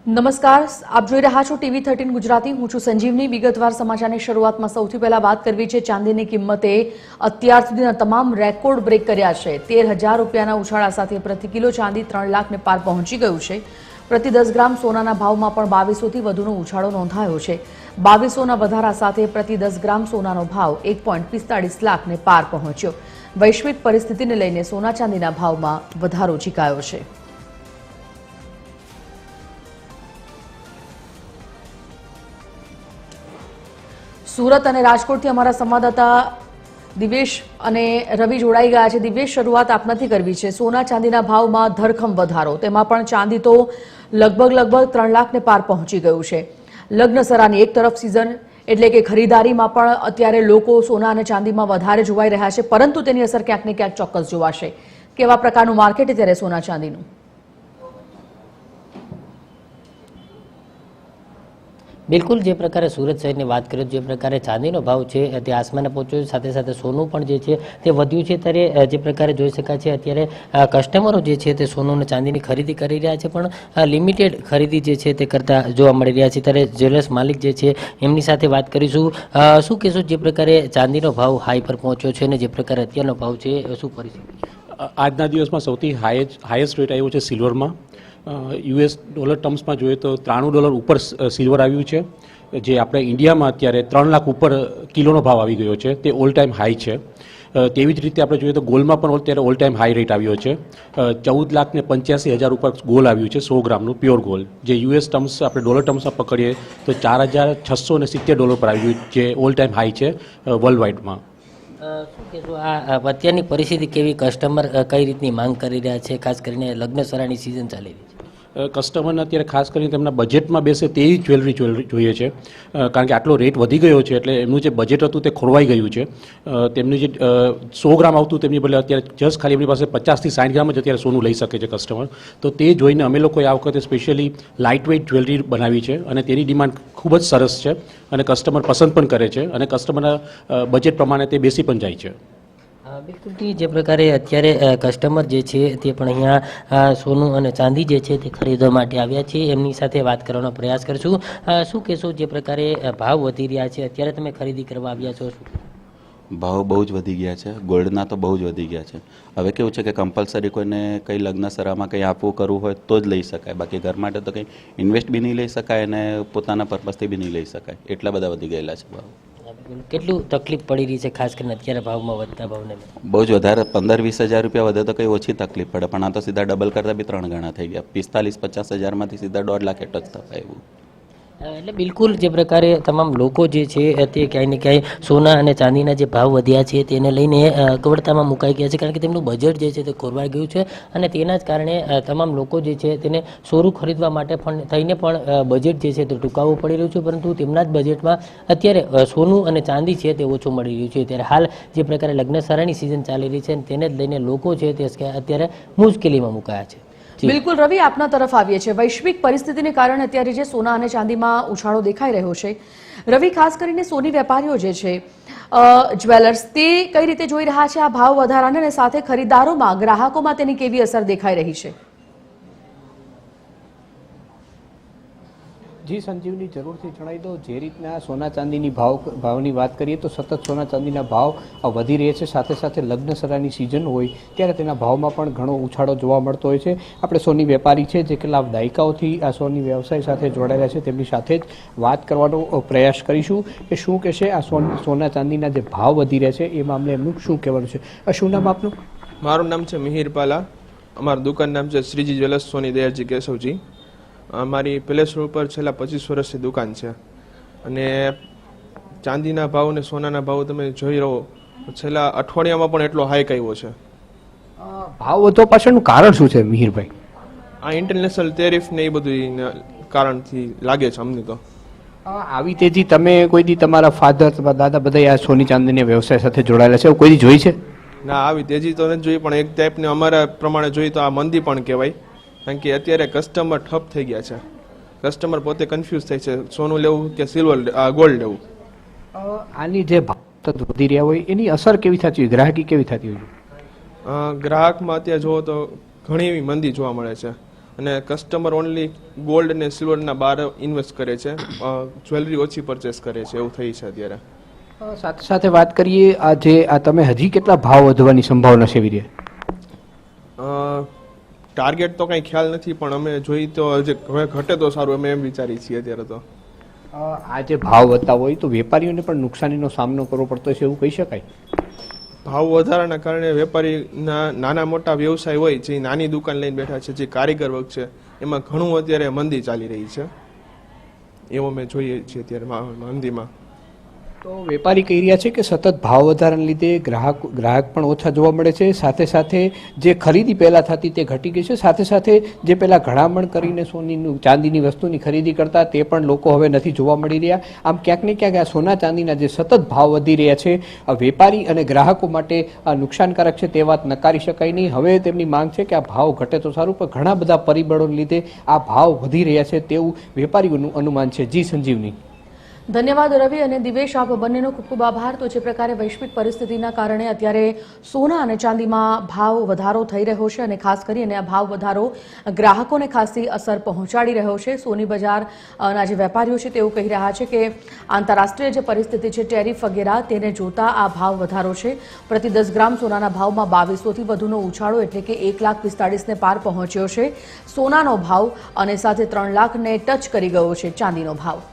નમસ્કાર, આપ જોઈ રહ્યા છો ટીવી 13 ગુજરાતી. હું છું સંજીવની. વિગતવાર સમાચારની શરૂઆતમાં સૌથી પહેલા વાત કરવી છે ચાંદીની કિંમતે અત્યાર સુધીના તમામ રેકોર્ડ બ્રેક કર્યા છે. 13,000 રૂપિયાના ઉછાળા સાથે પ્રતિ કિલો ચાંદી 3 લાખને પાર પહોંચી ગયું છે. પ્રતિ 10 ગ્રામ સોનાના ભાવમાં પણ 2200થી વધુનો ઉછાળો નોંધાયો છે. 2200ના વધારા સાથે પ્રતિ 10 ગ્રામ સોનાનો ભાવ 1.45 લાખને પાર પહોંચ્યો. વૈશ્વિક પરિસ્થિતિને લઈને સોના ચાંદીના ભાવમાં વધારો ઝીકાયો છે. સુરત અને રાજકોટથી અમારા સંવાદદાતા દિવેશ અને રવિ જોડાઈ ગયા છે. દિવેશ, શરૂઆત આપનાથી કરવી છે. સોના ચાંદીના ભાવમાં ધરખમ વધારો, તેમાં પણ ચાંદી તો લગભગ 3 લાખને પાર પહોંચી ગયું છે. લગ્નસરાની એક તરફ સિઝન એટલે કે ખરીદારીમાં પણ અત્યારે લોકો સોના અને ચાંદીમાં વધારે જોવાઈ રહ્યા છે, પરંતુ તેની અસર ક્યાંક ને ક્યાંક ચોક્કસ જોવાશે. કેવા પ્રકારનું માર્કેટ અત્યારે સોના ચાંદીનું? બિલકુલ, જે પ્રકારે સુરત શહેરની વાત કરીએ, જે પ્રકારે ચાંદીનો ભાવ છે તે આસમાને પહોંચ્યો, સાથે સાથે સોનું પણ જે છે તે વધ્યું છે. ત્યારે જે પ્રકારે જોઈ શકાય છે અત્યારે કસ્ટમરો જે છે તે સોનું અને ચાંદીની ખરીદી કરી રહ્યા છે, પણ લિમિટેડ ખરીદી જે છે તે કરતા જોવા મળી રહ્યા છે. ત્યારે જ્વેલર્સ માલિક જે છે એમની સાથે વાત કરીશું. શું કહેશું, જે પ્રકારે ચાંદીનો ભાવ હાઈ પર પહોંચ્યો છે અને જે પ્રકારે અત્યારનો ભાવ છે શું પરિસ્થિતિ? આજના દિવસમાં સૌથી હાઈએસ્ટ રેટ આવ્યો છે સિલ્વરમાં. યુએસ ડોલર ટર્મ્સમાં જોઈએ તો $93 ઉપર સિલ્વર આવ્યું છે, જે આપણે ઇન્ડિયામાં અત્યારે 3 લાખ ઉપર કિલોનો ભાવ આવી ગયો છે. તે ઓલ ટાઈમ હાઈ છે. તેવી જ રીતે આપણે જોઈએ તો ગોલ્ડમાં પણ અત્યારે ઓલ ટાઈમ હાઈ રેટ આવ્યો છે. 14,85,000 ઉપર ગોલ્ડ આવ્યું છે 100 ગ્રામનું પ્યોર ગોલ્ડ, જે યુએસ ટર્મ્સ આપણે ડોલર ટર્મ્સમાં પકડીએ તો $4,670 પર આવ્યું, જે ઓલ ટાઈમ હાઈ છે વર્લ્ડ વાઇડમાં. શું કહેશો, આ અત્યારની પરિસ્થિતિ કેવી? કસ્ટમર કઈ રીતની માંગ કરી રહ્યા છે, ખાસ કરીને લગ્નસરાની સિઝન ચાલી રહી છે? કસ્ટમરને અત્યારે ખાસ કરીને તેમના બજેટમાં બેસે તેવી જ્વેલરી જોઈએ છે, કારણ કે આટલો રેટ વધી ગયો છે એટલે એમનું જે બજેટ હતું તે ખોરવાઈ ગયું છે. તેમનું જે 100 ગ્રામ આવતું તેમની બદલે અત્યારે જસ્ટ ખાલી એમની પાસે 50થી 60 ગ્રામ જ અત્યારે સોનું લઈ શકે છે કસ્ટમર. તો તે જોઈને અમે લોકોએ આ વખતે સ્પેશિયલી લાઇટ વેઇટ જ્વેલરી બનાવી છે અને તેની ડિમાન્ડ ખૂબ જ સરસ છે અને કસ્ટમર પસંદ પણ કરે છે અને કસ્ટમરના બજેટ પ્રમાણે તે બેસી પણ જાય છે. બિલકુલ, જે પ્રકારે અત્યારે કસ્ટમર જે છે તે પણ અહીંયા સોનું અને ચાંદી જે છે તે ખરીદવા માટે આવ્યા છે. એમની સાથે વાત કરવાનો પ્રયાસ કરશું. શું કહેશો, જે પ્રકારે ભાવ વધી રહ્યા છે, અત્યારે તમે ખરીદી કરવા આવ્યા છો? ભાવ બહુ જ વધી ગયા છે. ગોલ્ડના તો બહુ જ વધી ગયા છે. હવે કેવું છે કે કમ્પલસરી કોઈને કંઈ લગ્ન સરામાં કંઈ આપવું કરવું હોય તો જ લઈ શકાય, બાકી ઘર માટે તો કંઈ ઇન્વેસ્ટ બી નહીં લઈ શકાય અને પોતાના પર્પઝથી બી નહીં લઈ શકાય. એટલા બધા વધી ગયેલા છે ભાવ. કેટલું તકલીફ પડી રહી છે, ખાસ કરીને અત્યારે ભાવમાં વધતા ભાવને? બહુ જ વધારે. 15-20 હજાર રૂપિયા વધે તો કંઈ ઓછી તકલીફ પડે, પણ આ તો સીધા ડબલ કરતાં બી 3 ગણા થઈ ગયા. 45-50 હજારમાંથી સીધા 1.5 લાખે ટચ થતા એવું. એટલે બિલકુલ, જે પ્રકારે તમામ લોકો જે છે તે ક્યાંય ને ક્યાંય સોના અને ચાંદીના જે ભાવ વધ્યા છે તેને લઈને અગવડતામાં મુકાઈ ગયા છે, કારણ કે તેમનું બજેટ જે છે તે ખોરવાઈ ગયું છે અને તેના જ કારણે તમામ લોકો જે છે તેને સોનું ખરીદવા માટે પણ થઈને પણ બજેટ જે છે તે ટૂંકાવવું પડી રહ્યું છે, પરંતુ તેમના જ બજેટમાં અત્યારે સોનું અને ચાંદી છે તે ઓછું મળી રહ્યું છે. ત્યારે હાલ જે પ્રકારે લગ્નસરાની સિઝન ચાલી રહી છે તેને જ લઈને લોકો છે તે અત્યારે મુશ્કેલીમાં મુકાયા છે. બિલકુલ રવિ, આપના તરફ આવીએ છીએ. વૈશ્વિક પરિસ્થિતિને કારણે અત્યારે જે સોના અને ચાંદીમાં ઉછાળો દેખાઈ રહ્યો છે, રવિ, ખાસ કરીને સોની વેપારીઓ જે છે, જ્વેલર્સ, તે કઈ રીતે જોઈ રહ્યા છે આ ભાવ વધારાને અને સાથે ખરીદારોમાં, ગ્રાહકોમાં તેની કેવી અસર દેખાઈ રહી છે? જી સંજીવની, જરૂરથી જણાવી દો. જે રીતના સોના ચાંદીની ભાવની વાત કરીએ તો સતત સોના ચાંદીના ભાવ વધી રહે છે. સાથે સાથે લગ્નસરાની સિઝન હોય ત્યારે તેના ભાવમાં પણ ઘણો ઉછાળો જોવા મળતો હોય છે. આપણે સોની વેપારી છે જે કેટલા દાયકાઓથી આ સોની વ્યવસાય સાથે જોડાયેલા છે તેમની સાથે જ વાત કરવાનો પ્રયાસ કરીશું કે શું કહેશે આ સોના ચાંદીના જે ભાવ વધી રહ્યા છે એ મામલે એમનું શું કહેવાનું છે. શું નામ આપનું? મારું નામ છે મિહિર પાલા. અમારું દુકાન નામ છે શ્રીજી જ્વેલર્સ સોની દયાજી કેશવજી. અમારી પેલેસ રોડ પર છેલ્લા 25 વર્ષથી દુકાન છે અને ચાંદીના ભાવ અને સોનાના ભાવ તમે જોઈ રહો છેલ્લા અઠવાડિયામાં પણ એટલો હાઈક આવ્યો છે. ભાવ વધવા પાછળનું કારણ શું છે મિહિરભાઈ? આ ઇન્ટરનેશનલ ટેરિફ ને એ બધું કારણથી લાગે છે અમને તો. આવી તેજી તમે કોઈ દી તમારા ફાધર, તમારા દાદા બધા આ સોની ચાંદીના વ્યવસાય સાથે જોડાયેલા છે, કોઈ દી જોઈ છે? ના, આવી તેજી તો નથી જોઈ, પણ એક ટાઈપને અમારા પ્રમાણે જોઈએ તો આ મંદી પણ કહેવાય, કારણ કે અત્યારે કસ્ટમર ઠપ થઈ ગયા છે. કસ્ટમર પોતે કન્ફ્યુઝ થાય છે સોનું લેવું કે ગોલ્ડ લેવું. આની જે ભાવ વધી રહ્યા હોય એની અસર કેવી થતી હોય, ગ્રાહકી કેવી થતી હોય? ગ્રાહકમાં અત્યારે જુઓ તો ઘણી એવી મંદી જોવા મળે છે. અને કસ્ટમર ઓનલી ગોલ્ડ અને સિલ્વરના બહાર ઇન્વેસ્ટ કરે છે, જ્વેલરી ઓછી પરચેસ કરે છે, એવું થઈ છે અત્યારે. સાથે સાથે વાત કરીએ આ તમે હજી કેટલા ભાવ વધવાની સંભાવના સેવી રહ્યા? ટાર્ગેટ તો કંઈ ખ્યાલ નથી, પણ અમે જોઈ તો હજી હવે ઘટે તો સારું અમે એમ વિચારી છીએ અત્યારે તો. આ જે ભાવ વધતા હોય તો વેપારીઓને પણ નુકસાનીનો સામનો કરવો પડતો છે એવું કહી શકાય? ભાવ વધારાના કારણે વેપારીના નાના મોટા વ્યવસાય હોય, જે નાની દુકાન લઈને બેઠા છે, જે કારીગર વર્ગ છે, એમાં ઘણું અત્યારે મંદી ચાલી રહી છે, એવું અમે જોઈએ છીએ અત્યારે મંદીમાં. તો વેપારી કહી રહ્યા છે કે સતત ભાવ વધારાને લીધે ગ્રાહક પણ ઓછા જોવા મળે છે, સાથે સાથે જે ખરીદી પહેલાં થતી તે ઘટી ગઈ છે, સાથે સાથે જે પહેલાં ઘડામણ કરીને સોનીનું ચાંદીની વસ્તુની ખરીદી કરતા તે પણ લોકો હવે નથી જોવા મળી રહ્યા. આમ ક્યાંક ને ક્યાંક આ સોના ચાંદીના જે સતત ભાવ વધી રહ્યા છે વેપારી અને ગ્રાહકો માટે નુકસાનકારક છે તે વાત નકારી શકાય નહીં. હવે તેમની માંગ છે કે આ ભાવ ઘટે તો સારું, પણ ઘણા બધા પરિબળોને લીધે આ ભાવ વધી રહ્યા છે તેવું વેપારીઓનું અનુમાન છે. જી સંજીવની. ધન્યવાદ રવિ અને દિવેશ, આપ બંનેનો ખૂબ ખૂબ આભાર. તો જે પ્રકારે વૈશ્વિક પરિસ્થિતિના કારણે અત્યારે સોના અને ચાંદીમાં ભાવ વધારો થઈ રહ્યો છે અને ખાસ કરીને આ ભાવ વધારો ગ્રાહકોને ખાસી અસર પહોંચાડી રહ્યો છે. સોની બજારના જે વેપારીઓ છે તેઓ કહી રહ્યા છે કે આંતરરાષ્ટ્રીય જે પરિસ્થિતિ છે, ટેરિફ વગેરે, તેને જોતા આ ભાવ વધારો છે. પ્રતિ 10 ગ્રામ સોનાના ભાવમાં 2200થી વધુનો ઉછાળો એટલે કે 1,45,000ને પાર પહોંચ્યો છે સોનાનો ભાવ, અને સાથે 3 લાખને ટચ કરી ગયો છે ચાંદીનો ભાવ.